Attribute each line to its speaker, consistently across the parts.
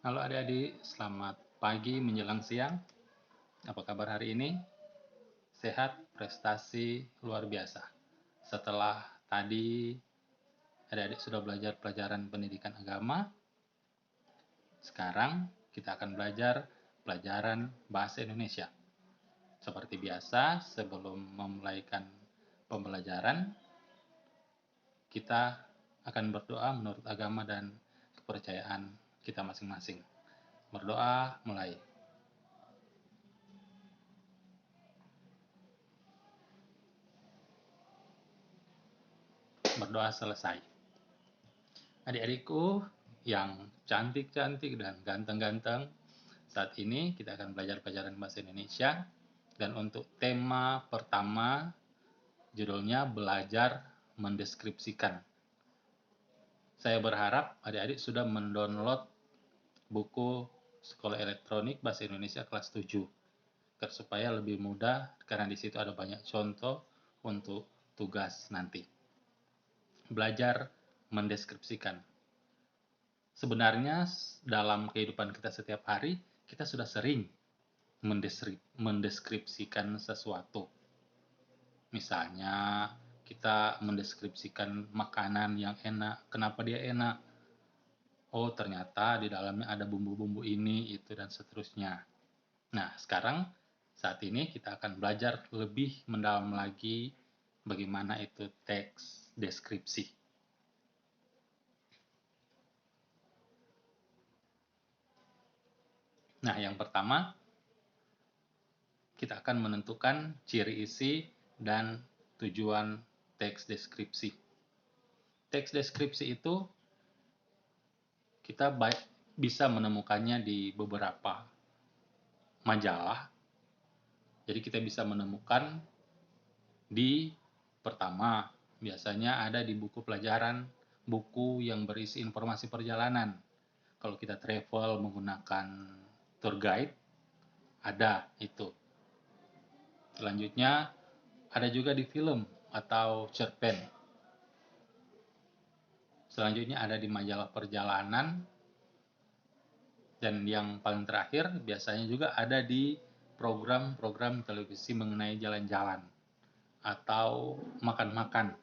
Speaker 1: Halo adik-adik, selamat pagi menjelang siang. Apa kabar hari ini? Sehat, prestasi luar biasa. Setelah tadi adik-adik sudah belajar pelajaran pendidikan agama, sekarang kita akan belajar pelajaran bahasa Indonesia. Seperti biasa, sebelum memulaikan pembelajaran, kita akan berdoa menurut agama dan kepercayaan kita masing-masing. Berdoa mulai. Berdoa selesai. Adik-adikku yang cantik-cantik dan ganteng-ganteng, saat ini kita akan belajar pelajaran bahasa Indonesia. Dan untuk tema pertama, judulnya belajar mendeskripsikan. Saya berharap adik-adik sudah mendownload buku Sekolah Elektronik Bahasa Indonesia kelas 7, supaya lebih mudah karena di situ ada banyak contoh untuk tugas nanti. Belajar mendeskripsikan. Sebenarnya dalam kehidupan kita setiap hari, kita sudah sering mendeskripsikan sesuatu. Misalnya, kita mendeskripsikan makanan yang enak. Kenapa dia enak? Oh, ternyata di dalamnya ada bumbu-bumbu ini, itu, dan seterusnya. Nah, sekarang saat ini kita akan belajar lebih mendalam lagi bagaimana itu teks deskripsi. Nah, yang pertama, kita akan menentukan ciri isi dan tujuan teks deskripsi. Teks deskripsi itu kita bisa menemukannya di beberapa majalah. Jadi kita bisa menemukan di pertama, biasanya ada di buku pelajaran, buku yang berisi informasi perjalanan. Kalau kita travel menggunakan tour guide, ada itu. Selanjutnya, ada juga di film atau cerpen. Selanjutnya ada di majalah perjalanan. Dan yang paling terakhir, biasanya juga ada di program-program televisi mengenai jalan-jalan atau makan-makan.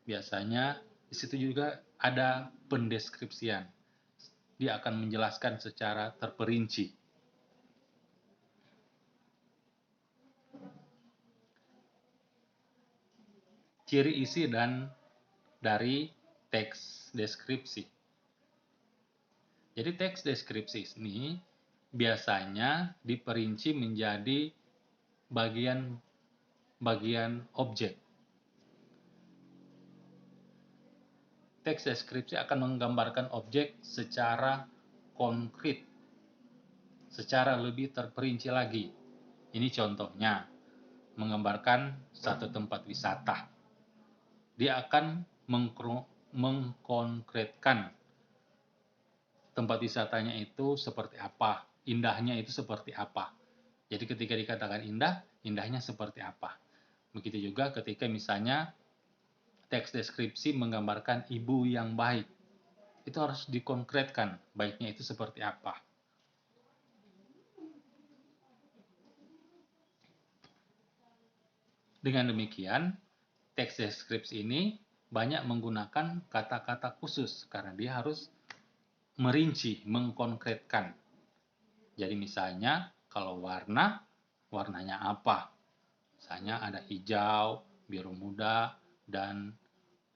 Speaker 1: Biasanya di situ juga ada pendeskripsian. Dia akan menjelaskan secara terperinci. Ciri isi dan dari teks deskripsi. Jadi teks deskripsi ini biasanya diperinci menjadi bagian objek. Teks deskripsi akan menggambarkan objek secara konkret, secara lebih terperinci lagi. Ini contohnya, menggambarkan satu tempat wisata. Dia akan mengkonkretkan tempat wisatanya itu seperti apa, indahnya itu seperti apa. Jadi ketika dikatakan indah, indahnya seperti apa. Begitu juga ketika misalnya teks deskripsi menggambarkan ibu yang baik. Itu harus dikonkretkan, baiknya itu seperti apa. Dengan demikian, teks deskripsi ini banyak menggunakan kata-kata khusus karena dia harus merinci, mengkonkretkan. Jadi misalnya, kalau warna, warnanya apa? Misalnya ada hijau, biru muda, dan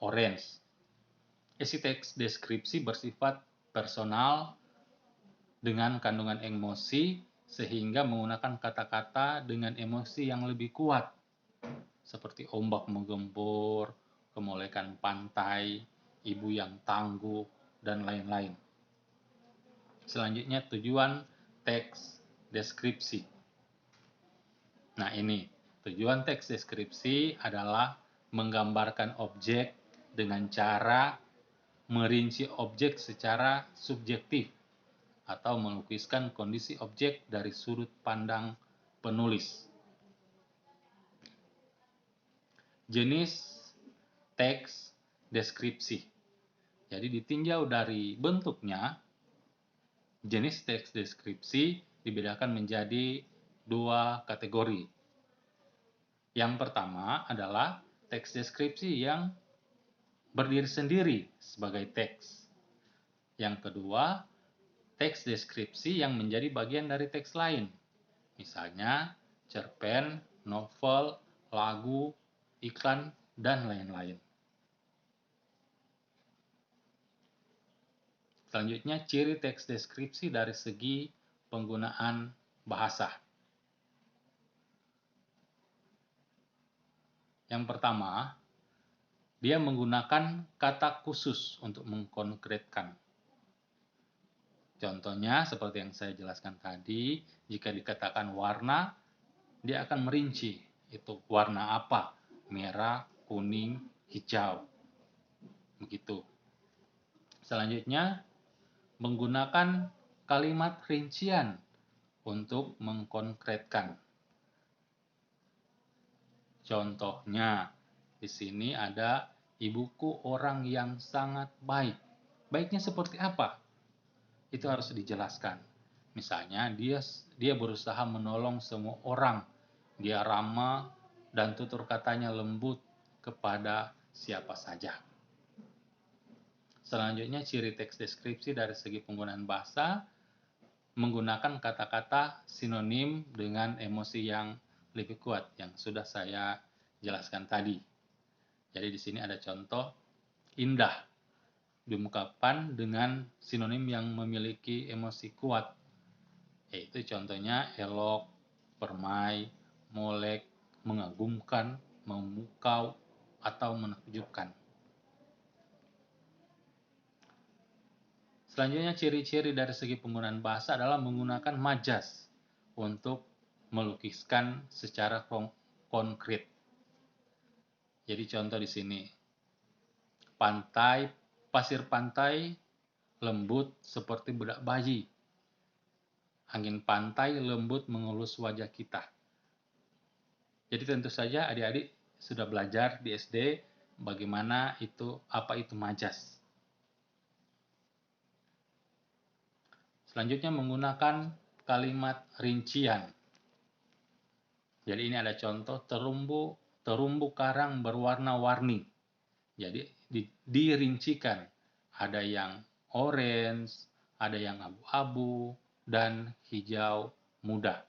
Speaker 1: orange. Isi teks deskripsi bersifat personal dengan kandungan emosi sehingga menggunakan kata-kata dengan emosi yang lebih kuat seperti ombak menggempur, kemolekan pantai, ibu yang tangguh, dan lain-lain. Selanjutnya tujuan teks deskripsi. Nah ini, tujuan teks deskripsi adalah menggambarkan objek dengan cara merinci objek secara subjektif atau melukiskan kondisi objek dari sudut pandang penulis. Jenis teks deskripsi. Jadi ditinjau dari bentuknya, Jenis teks deskripsi dibedakan menjadi dua kategori. Yang pertama adalah teks deskripsi yang berdiri sendiri sebagai teks. Yang kedua, teks deskripsi yang menjadi bagian dari teks lain. Misalnya, cerpen, novel, lagu, iklan, dan lain-lain. Selanjutnya, ciri teks deskripsi dari segi penggunaan bahasa. Yang pertama, dia menggunakan kata khusus untuk mengkonkretkan. Contohnya, seperti yang saya jelaskan tadi, jika dikatakan warna, dia akan merinci. Itu warna apa? Merah, kuning, hijau. Begitu. Selanjutnya, menggunakan kalimat rincian untuk mengkonkretkan. Contohnya, di sini ada ibuku orang yang sangat baik. Baiknya seperti apa? Itu harus dijelaskan. Misalnya, dia berusaha menolong semua orang. Dia ramah dan tutur katanya lembut kepada siapa saja. Selanjutnya, ciri teks deskripsi dari segi penggunaan bahasa menggunakan kata-kata sinonim dengan emosi yang lebih kuat yang sudah saya jelaskan tadi. Jadi di sini ada contoh indah diungkapkan dengan sinonim yang memiliki emosi kuat, yaitu contohnya elok, permai, molek, mengagumkan, memukau, atau menakjubkan. Selanjutnya, ciri-ciri dari segi penggunaan bahasa adalah menggunakan majas untuk melukiskan secara konkret. Jadi contoh di sini, pasir pantai lembut seperti bedak bayi. Angin pantai lembut mengelus wajah kita. Jadi tentu saja adik-adik sudah belajar di SD bagaimana apa itu majas. Selanjutnya menggunakan kalimat rincian. Jadi ini ada contoh terumbu karang berwarna-warni. Jadi dirincikan. Ada yang orange, ada yang abu-abu, dan hijau muda.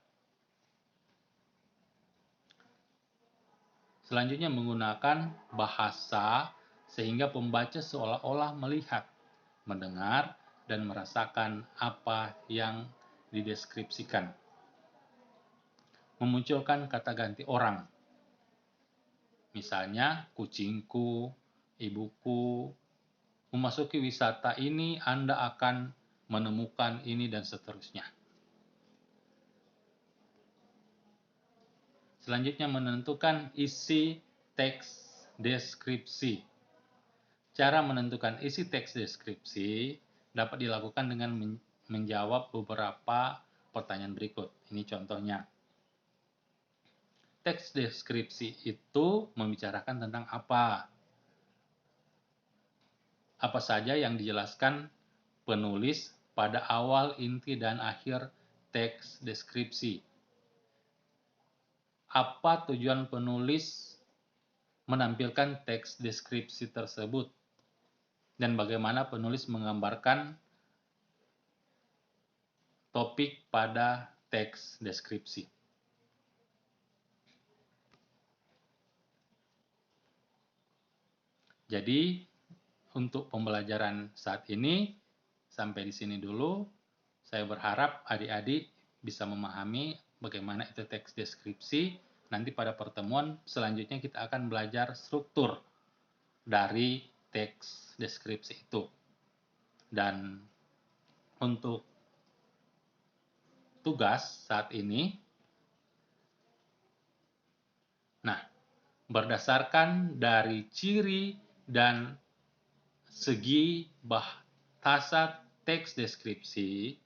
Speaker 1: Selanjutnya menggunakan bahasa sehingga pembaca seolah-olah melihat, mendengar, dan merasakan apa yang dideskripsikan. Memunculkan kata ganti orang. Misalnya, kucingku, ibuku, memasuki wisata ini Anda akan menemukan ini dan seterusnya. Selanjutnya menentukan isi teks deskripsi. Cara menentukan isi teks deskripsi dapat dilakukan dengan menjawab beberapa pertanyaan berikut. Ini contohnya. Teks deskripsi itu membicarakan tentang apa? Apa saja yang dijelaskan penulis pada awal, inti, dan akhir teks deskripsi? Apa tujuan penulis menampilkan teks deskripsi tersebut? Dan bagaimana penulis menggambarkan topik pada teks deskripsi? Jadi, untuk pembelajaran saat ini, sampai di sini dulu. Saya berharap adik-adik bisa memahami bagaimana itu teks deskripsi. Nanti pada pertemuan selanjutnya kita akan belajar struktur dari teks deskripsi itu. Dan untuk tugas saat ini, berdasarkan dari ciri dan segi bahasa teks deskripsi,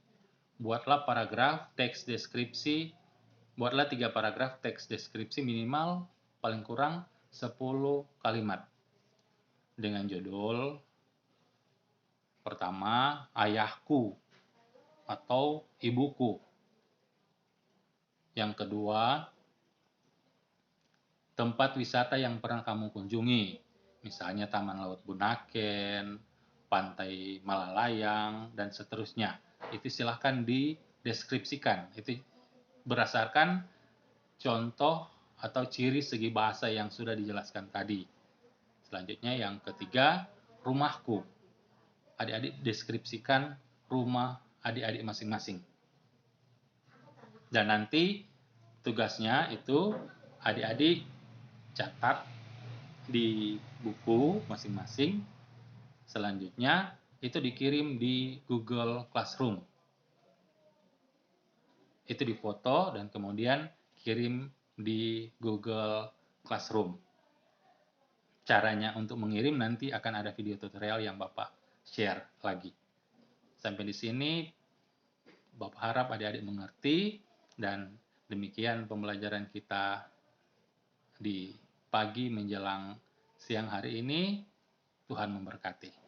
Speaker 1: buatlah 3 paragraf teks deskripsi minimal paling kurang 10 kalimat. Dengan judul pertama, ayahku. atau e-buku. Yang kedua, tempat wisata yang pernah kamu kunjungi, misalnya Taman Laut Bunaken, Pantai Malalayang, dan seterusnya. Itu silahkan dideskripsikan. Itu berdasarkan contoh atau ciri segi bahasa yang sudah dijelaskan tadi. Selanjutnya yang ketiga, rumahku. Adik-adik deskripsikan rumah adik-adik masing-masing. Dan nanti tugasnya itu adik-adik catat di buku masing-masing. Selanjutnya itu dikirim di Google Classroom. Itu difoto dan kemudian kirim di Google Classroom. Caranya untuk mengirim nanti akan ada video tutorial yang Bapak share lagi. Sampai di sini Bapak harap adik-adik mengerti, dan demikian pembelajaran kita di pagi menjelang siang hari ini. Tuhan memberkati.